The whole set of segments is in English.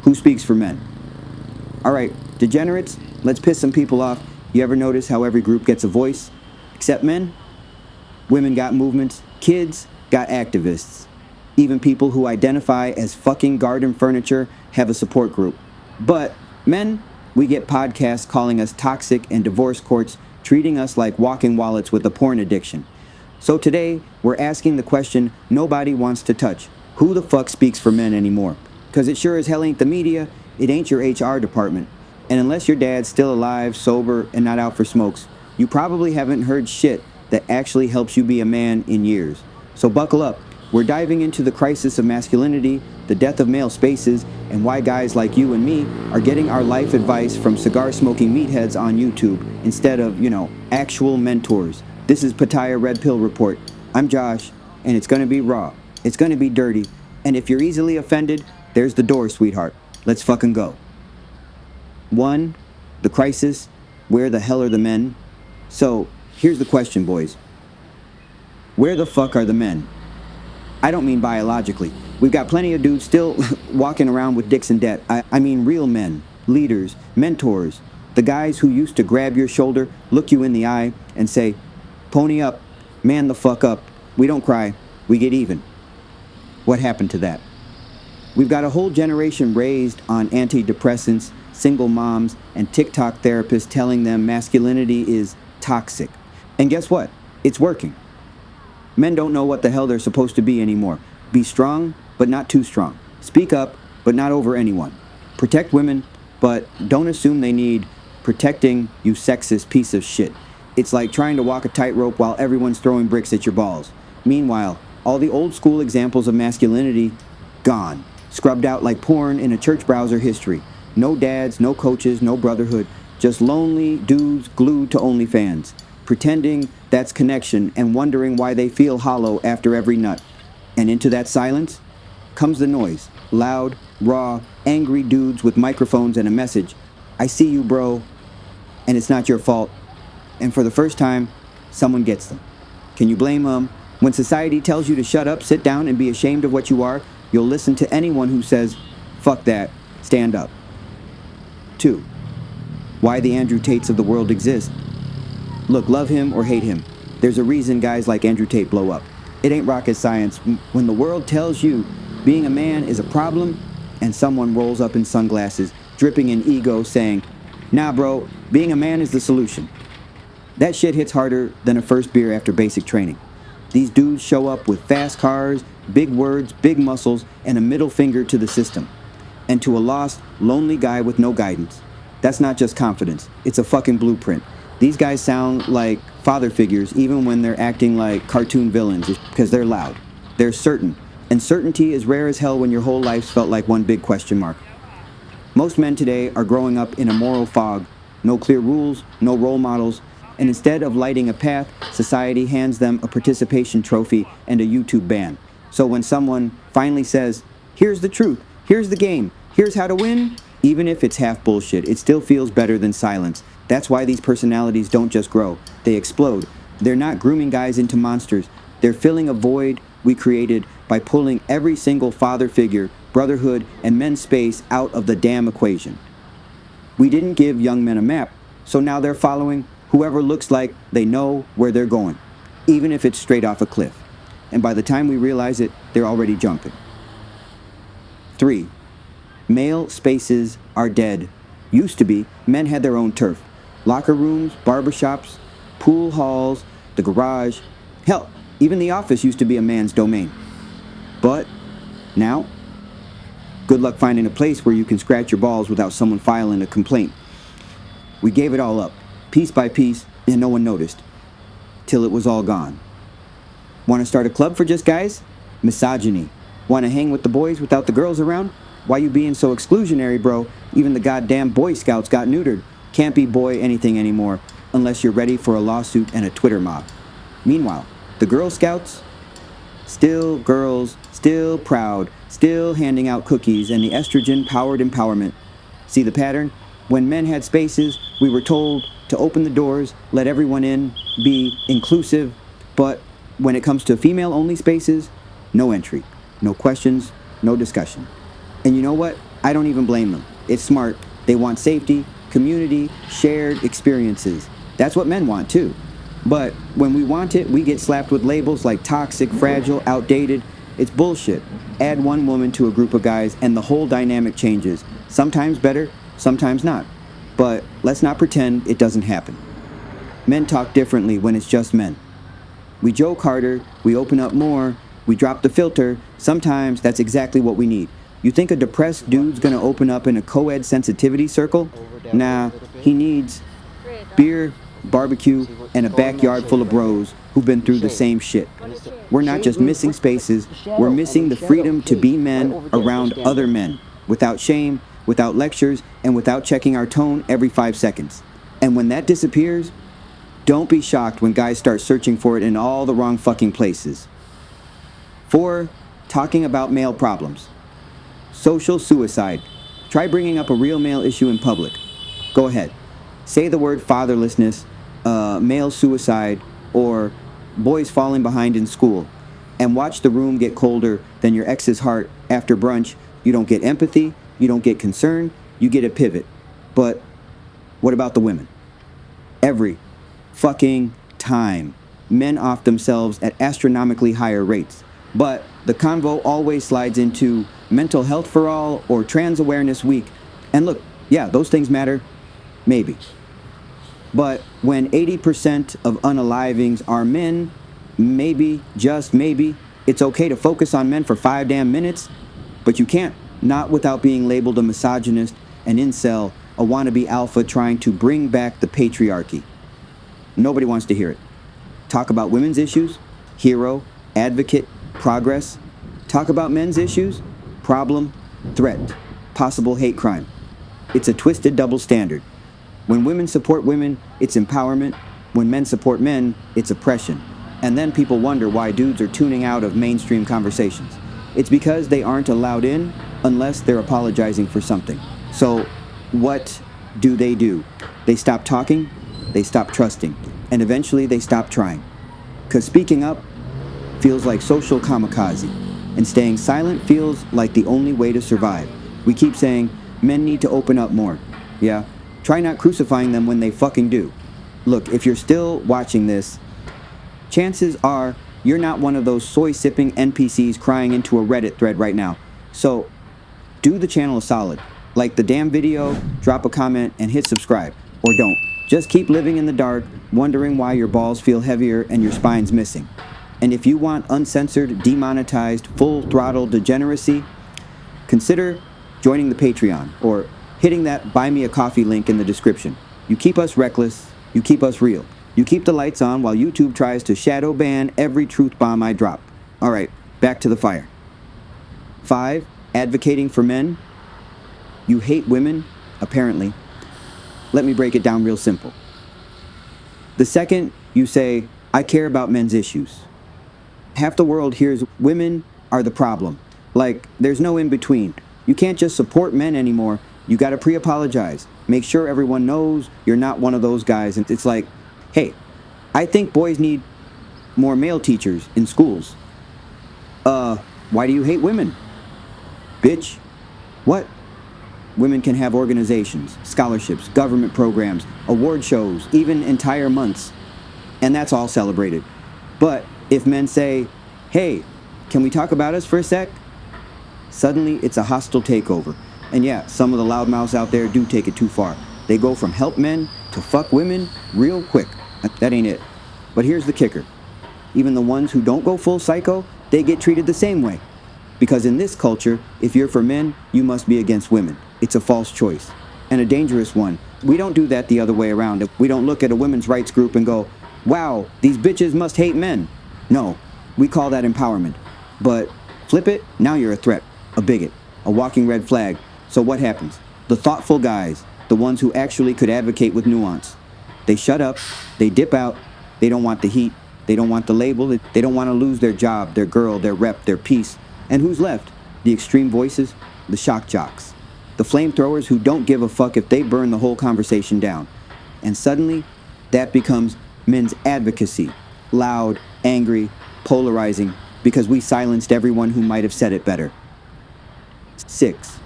Who speaks for men? Alright, degenerates, let's piss some people off. You ever notice how every group gets a voice? Except men? Women got movements, kids got activists. Even people who identify as fucking garden furniture have a support group. But men, we get podcasts calling us toxic and divorce courts treating us like walking wallets with a porn addiction. So today, we're asking the question nobody wants to touch. Who the fuck speaks for men anymore? Because it sure as hell ain't the media, it ain't your HR department. And unless your dad's still alive, sober, and not out for smokes, you probably haven't heard shit that actually helps you be a man in years. So buckle up. We're diving into the crisis of masculinity, the death of male spaces, and why guys like you and me are getting our life advice from cigar-smoking meatheads on YouTube instead of, actual mentors. This is Pattaya Red Pill Report. I'm Josh, and it's gonna be raw. It's gonna be dirty. And if you're easily offended, there's the door, sweetheart. Let's fucking go. 1. The crisis. Where the hell are the men? So, here's the question, boys. Where the fuck are the men? I don't mean biologically. We've got plenty of dudes still walking around with dicks in debt. I mean real men, leaders, mentors, the guys who used to grab your shoulder, look you in the eye, and say, pony up, man the fuck up. We don't cry, we get even. What happened to that? We've got a whole generation raised on antidepressants, single moms, and TikTok therapists telling them masculinity is toxic. And guess what? It's working. Men don't know what the hell they're supposed to be anymore. Be strong, but not too strong. Speak up, but not over anyone. Protect women, but don't assume they need protecting, you sexist piece of shit. It's like trying to walk a tightrope while everyone's throwing bricks at your balls. Meanwhile, all the old school examples of masculinity, gone. Scrubbed out like porn in a church browser history. No dads, no coaches, no brotherhood. Just lonely dudes glued to OnlyFans. Pretending that's connection and wondering why they feel hollow after every nut. And into that silence comes the noise. Loud, raw, angry dudes with microphones and a message. I see you, bro, and it's not your fault. And for the first time, someone gets them. Can you blame them? When society tells you to shut up, sit down, and be ashamed of what you are, you'll listen to anyone who says, fuck that, stand up. 2. Why the Andrew Tates of the world exist. Look, love him or hate him. There's a reason guys like Andrew Tate blow up. It ain't rocket science. When the world tells you being a man is a problem, and someone rolls up in sunglasses, dripping in ego, saying, nah bro, being a man is the solution. That shit hits harder than a first beer after basic training. These dudes show up with fast cars, big words, big muscles, and a middle finger to the system. And to a lost, lonely guy with no guidance. That's not just confidence, it's a fucking blueprint. These guys sound like father figures even when they're acting like cartoon villains because they're loud. They're certain. And certainty is rare as hell when your whole life's felt like one big question mark. Most men today are growing up in a moral fog. No clear rules, no role models, and instead of lighting a path, society hands them a participation trophy and a YouTube ban. So when someone finally says, here's the truth, here's the game, here's how to win, even if it's half bullshit, it still feels better than silence. That's why these personalities don't just grow, they explode. They're not grooming guys into monsters. They're filling a void we created by pulling every single father figure, brotherhood, and men's space out of the damn equation. We didn't give young men a map, so now they're following whoever looks like they know where they're going, even if it's straight off a cliff. And by the time we realize it, they're already jumping. 3. Male spaces are dead. Used to be, men had their own turf. Locker rooms, barbershops, pool halls, the garage. Hell, even the office used to be a man's domain. But now, good luck finding a place where you can scratch your balls without someone filing a complaint. We gave it all up, piece by piece, and no one noticed. Till it was all gone. Want to start a club for just guys? Misogyny. Want to hang with the boys without the girls around? Why you being so exclusionary, bro? Even the goddamn Boy Scouts got neutered. Can't be boy anything anymore, unless you're ready for a lawsuit and a Twitter mob. Meanwhile, the Girl Scouts? Still girls, still proud, still handing out cookies and the estrogen-powered empowerment. See the pattern? When men had spaces, we were told to open the doors, let everyone in, be inclusive, but when it comes to female-only spaces, no entry, no questions, no discussion. And you know what? I don't even blame them. It's smart. They want safety, community, shared experiences. That's what men want too. But when we want it, we get slapped with labels like toxic, fragile, outdated. It's bullshit. Add one woman to a group of guys and the whole dynamic changes. Sometimes better, sometimes not. But let's not pretend it doesn't happen. Men talk differently when it's just men. We joke harder, we open up more, we drop the filter. Sometimes that's exactly what we need. You think a depressed dude's gonna open up in a co-ed sensitivity circle? Nah, he needs beer, barbecue, and a backyard full of bros who've been through the same shit. We're not just missing spaces, we're missing the freedom to be men around other men, without shame, without lectures, and without checking our tone every 5 seconds. And when that disappears, don't be shocked when guys start searching for it in all the wrong fucking places. 4. Talking about male problems. Social suicide. Try bringing up a real male issue in public. Go ahead. Say the word fatherlessness, male suicide, or boys falling behind in school, and watch the room get colder than your ex's heart after brunch. You don't get empathy, you don't get concern, you get a pivot. But what about the women? Every fucking time, men off themselves at astronomically higher rates. But the convo always slides into mental health for all or trans awareness week. And look, yeah, those things matter, maybe. But when 80% of unalivings are men, maybe, just maybe, it's okay to focus on men for 5 damn minutes. But you can't, not without being labeled a misogynist, an incel, a wannabe alpha trying to bring back the patriarchy. Nobody wants to hear it. Talk about women's issues, hero, advocate, progress. Talk about men's issues, problem, threat, possible hate crime. It's a twisted double standard. When women support women, it's empowerment. When men support men, it's oppression. And then people wonder why dudes are tuning out of mainstream conversations. It's because they aren't allowed in unless they're apologizing for something. So what do? They stop talking, they stop trusting, and eventually they stop trying. Because speaking up feels like social kamikaze, and staying silent feels like the only way to survive. We keep saying, men need to open up more. Yeah, try not crucifying them when they fucking do. Look, if you're still watching this, chances are you're not one of those soy-sipping NPCs crying into a Reddit thread right now. So, do the channel a solid. Like the damn video, drop a comment, and hit subscribe. Or don't. Just keep living in the dark, wondering why your balls feel heavier and your spine's missing. And if you want uncensored, demonetized, full-throttle degeneracy, consider joining the Patreon or hitting that Buy Me a Coffee link in the description. You keep us reckless, you keep us real. You keep the lights on while YouTube tries to shadow ban every truth bomb I drop. Alright, back to the fire. 5. Advocating for men. You hate women, apparently. Let me break it down real simple. The second you say, I care about men's issues, half the world hears women are the problem. Like, there's no in between. You can't just support men anymore. You gotta pre-apologize. Make sure everyone knows you're not one of those guys. And it's like, hey, I think boys need more male teachers in schools. Why do you hate women? Bitch. What? Women can have organizations, scholarships, government programs, award shows, even entire months. And that's all celebrated. But if men say, hey, can we talk about us for a sec? Suddenly it's a hostile takeover. And yeah, some of the loudmouths out there do take it too far. They go from help men to fuck women real quick. That ain't it. But here's the kicker. Even the ones who don't go full psycho, they get treated the same way. Because in this culture, if you're for men, you must be against women. It's a false choice. And a dangerous one. We don't do that the other way around. We don't look at a women's rights group and go, wow, these bitches must hate men. No, we call that empowerment. But flip it, now you're a threat, a bigot, a walking red flag. So what happens? The thoughtful guys, the ones who actually could advocate with nuance, they shut up, they dip out, they don't want the heat, they don't want the label, they don't want to lose their job, their girl, their rep, their piece. And who's left? The extreme voices, the shock jocks, the flamethrowers who don't give a fuck if they burn the whole conversation down. And suddenly, that becomes men's advocacy, loud, angry, polarizing, because we silenced everyone who might have said it better. 6.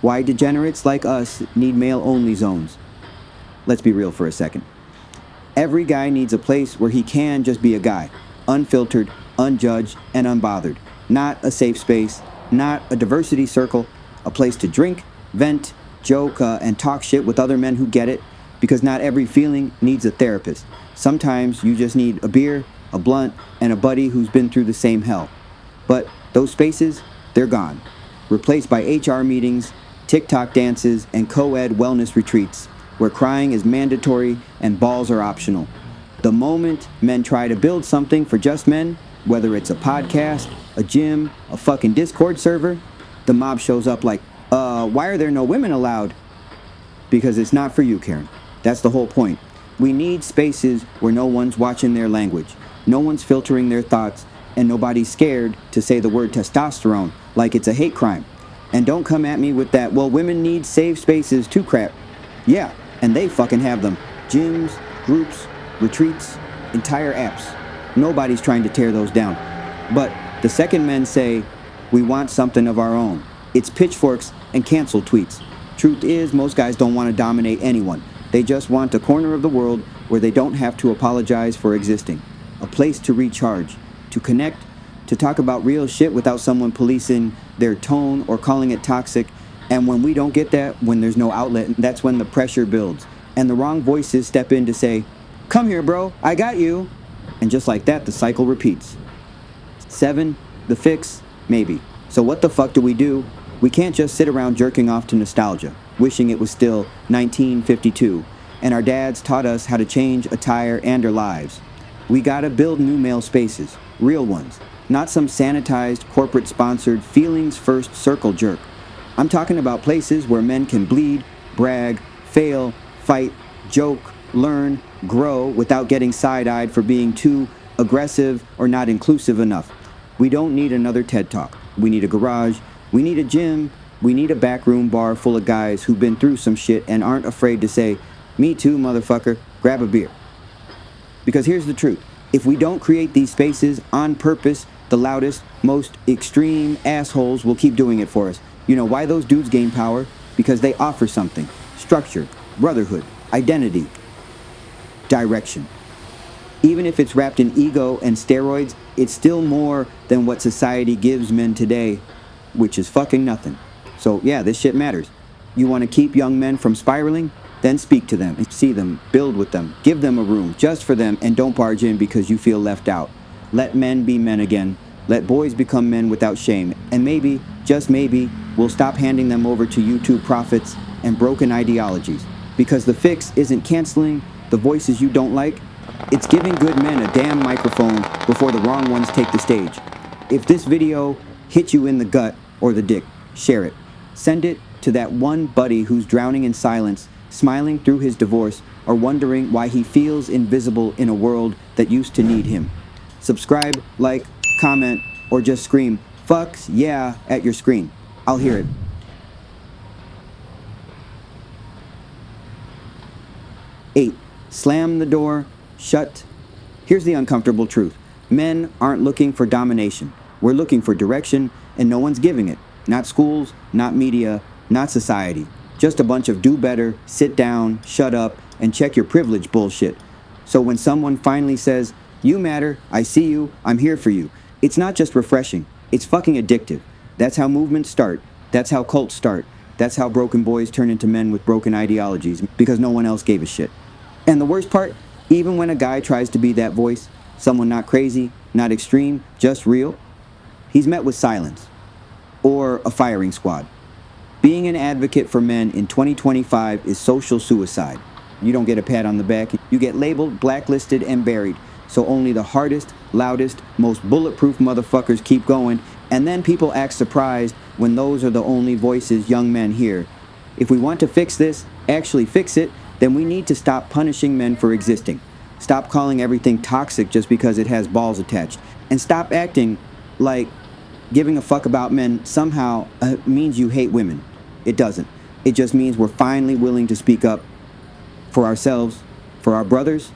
Why degenerates like us need male-only zones. Let's be real for a second. Every guy needs a place where he can just be a guy, unfiltered, unjudged, and unbothered. Not a safe space, not a diversity circle, a place to drink, vent, joke, and talk shit with other men who get it, because not every feeling needs a therapist. Sometimes you just need a beer, a blunt, and a buddy who's been through the same hell. But those spaces, they're gone. Replaced by HR meetings, TikTok dances, and co-ed wellness retreats, where crying is mandatory and balls are optional. The moment men try to build something for just men, whether it's a podcast, a gym, a fucking Discord server, the mob shows up like, why are there no women allowed? Because it's not for you, Karen. That's the whole point. We need spaces where no one's watching their language, no one's filtering their thoughts, and nobody's scared to say the word testosterone like it's a hate crime. And don't come at me with that, well, women need safe spaces too crap. Yeah, and they fucking have them. Gyms, groups, retreats, entire apps. Nobody's trying to tear those down. But the second men say, we want something of our own. It's pitchforks and cancel tweets. Truth is, most guys don't want to dominate anyone. They just want a corner of the world where they don't have to apologize for existing. A place to recharge, to connect, to talk about real shit without someone policing their tone or calling it toxic. And when we don't get that, when there's no outlet, that's when the pressure builds. And the wrong voices step in to say, come here, bro, I got you. And just like that, the cycle repeats. 7, the fix, maybe. So what the fuck do? We can't just sit around jerking off to nostalgia, wishing it was still 1952, and our dads taught us how to change, attire, and our lives. We gotta build new male spaces, real ones, not some sanitized, corporate-sponsored, feelings-first circle jerk. I'm talking about places where men can bleed, brag, fail, fight, joke, learn, grow without getting side-eyed for being too aggressive or not inclusive enough. We don't need another TED Talk. We need a garage. We need a gym. We need a backroom bar full of guys who've been through some shit and aren't afraid to say, me too, motherfucker, grab a beer. Because here's the truth. If we don't create these spaces on purpose, the loudest, most extreme assholes will keep doing it for us. You know why those dudes gain power? Because they offer something. Structure, brotherhood, identity, direction. Even if it's wrapped in ego and steroids, it's still more than what society gives men today, which is fucking nothing. So yeah, this shit matters. You want to keep young men from spiraling? Then speak to them, see them, build with them, give them a room just for them, and don't barge in because you feel left out. Let men be men again. Let boys become men without shame. And maybe, just maybe, we'll stop handing them over to YouTube prophets and broken ideologies. Because the fix isn't canceling the voices you don't like. It's giving good men a damn microphone before the wrong ones take the stage. If this video hit you in the gut or the dick, share it. Send it to that one buddy who's drowning in silence, smiling through his divorce, or wondering why he feels invisible in a world that used to need him. Subscribe, like, comment, or just scream, fucks yeah, at your screen. I'll hear it. 8. Slam the door, shut. Here's the uncomfortable truth. Men aren't looking for domination. We're looking for direction, and no one's giving it. Not schools, not media, not society. Just a bunch of do better, sit down, shut up, and check your privilege bullshit. So when someone finally says, you matter, I see you, I'm here for you, it's not just refreshing, it's fucking addictive. That's how movements start. That's how cults start. That's how broken boys turn into men with broken ideologies, because no one else gave a shit. And the worst part, even when a guy tries to be that voice, someone not crazy, not extreme, just real, he's met with silence. Or a firing squad. Being an advocate for men in 2025 is social suicide. You don't get a pat on the back. You get labeled, blacklisted, and buried. So only the hardest, loudest, most bulletproof motherfuckers keep going, and then people act surprised when those are the only voices young men hear. If we want to fix this, actually fix it, then we need to stop punishing men for existing. Stop calling everything toxic just because it has balls attached. And stop acting like giving a fuck about men somehow means you hate women. It doesn't. It just means we're finally willing to speak up for ourselves, for our brothers,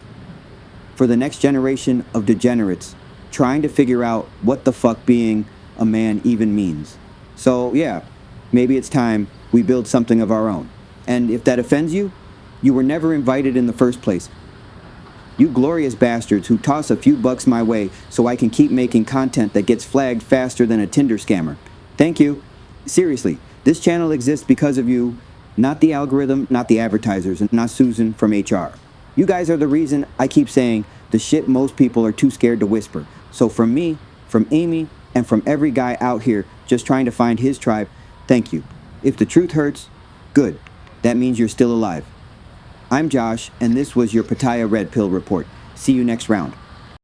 for the next generation of degenerates trying to figure out what the fuck being a man even means. So yeah, maybe it's time we build something of our own. And if that offends you, you were never invited in the first place. You glorious bastards who toss a few bucks my way so I can keep making content that gets flagged faster than a Tinder scammer. Thank you. Seriously, this channel exists because of you, not the algorithm, not the advertisers, and not Susan from HR. You guys are the reason I keep saying the shit most people are too scared to whisper. So from me, from Amy, and from every guy out here just trying to find his tribe, thank you. If the truth hurts, good. That means you're still alive. I'm Josh, and this was your Pattaya Red Pill Report. See you next round.